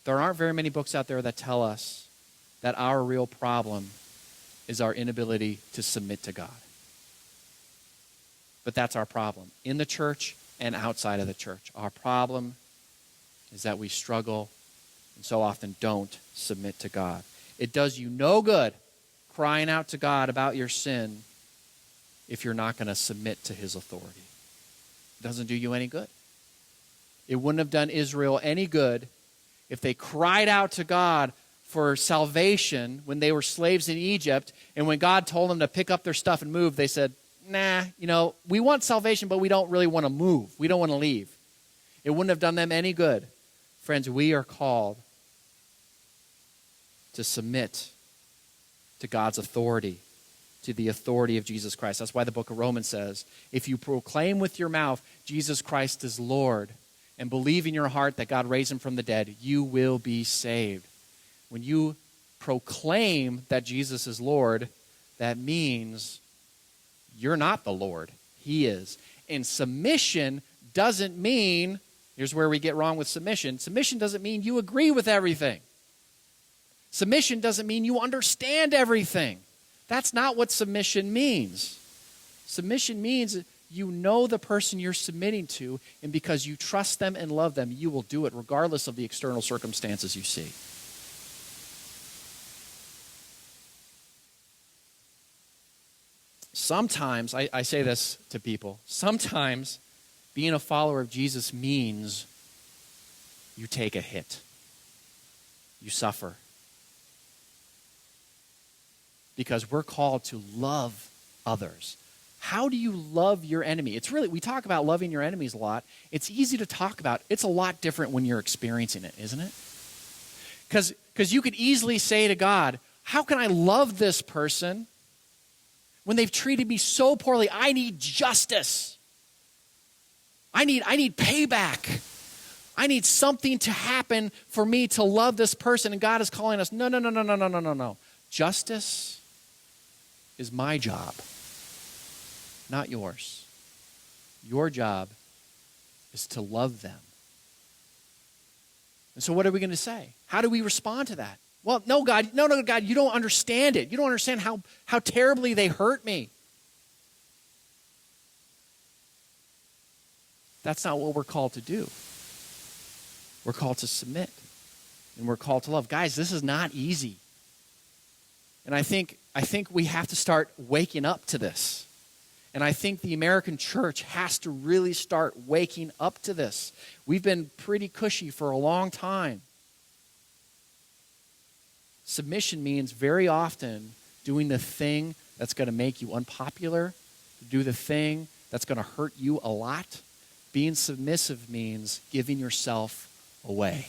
There aren't very many books out there that tell us that our real problem is our inability to submit to God. But that's our problem, in the church and outside of the church. Our problem is that we struggle and so often don't submit to God. It does you no good crying out to God about your sin if you're not going to submit to his authority. It doesn't do you any good. It wouldn't have done Israel any good if they cried out to God for salvation when they were slaves in Egypt, and when God told them to pick up their stuff and move, they said, nah, we want salvation, but we don't really want to move. We don't want to leave. It wouldn't have done them any good. Friends, we are called to submit to God's authority, to the authority of Jesus Christ. That's why the book of Romans says, if you proclaim with your mouth Jesus Christ is Lord and believe in your heart that God raised him from the dead, you will be saved. When you proclaim that Jesus is Lord, that means you're not the Lord. He is. And submission doesn't mean, here's where we get wrong with submission. Submission doesn't mean you agree with everything. Submission doesn't mean you understand everything. That's not what submission means. Submission means you know the person you're submitting to, and because you trust them and love them, you will do it regardless of the external circumstances you see. Sometimes, I say this to people, sometimes being a follower of Jesus means you take a hit. You suffer. Because we're called to love others. How do you love your enemy? We talk about loving your enemies a lot. It's easy to talk about. It's a lot different when you're experiencing it, isn't it? Because you could easily say to God, how can I love this person when they've treated me so poorly? I need justice. I need payback. I need something to happen for me to love this person. And God is calling us, no. Justice is my job, not yours. Your job is to love them. And so what are we going to say? How do we respond to that? Well, no, God, you don't understand it. You don't understand how terribly they hurt me. That's not what we're called to do. We're called to submit, and we're called to love. Guys, this is not easy. And I think we have to start waking up to this. And I think the American church has to really start waking up to this. We've been pretty cushy for a long time. Submission means very often doing the thing that's going to make you unpopular, do the thing that's going to hurt you a lot. Being submissive means giving yourself away.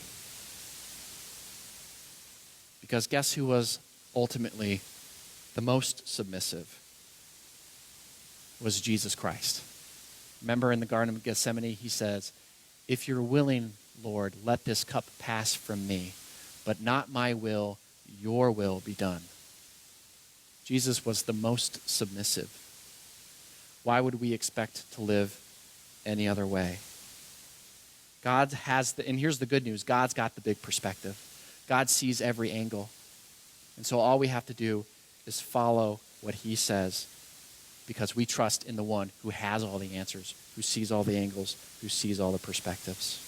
Because guess who was ultimately the most submissive? Was Jesus Christ. Remember in the Garden of Gethsemane, he says, if you're willing, Lord, let this cup pass from me, but not my will, your will be done. Jesus was the most submissive. Why would we expect to live any other way? God has and here's the good news, God's got the big perspective. God sees every angle. And so all we have to do is follow what he says, because we trust in the one who has all the answers, who sees all the angles, who sees all the perspectives.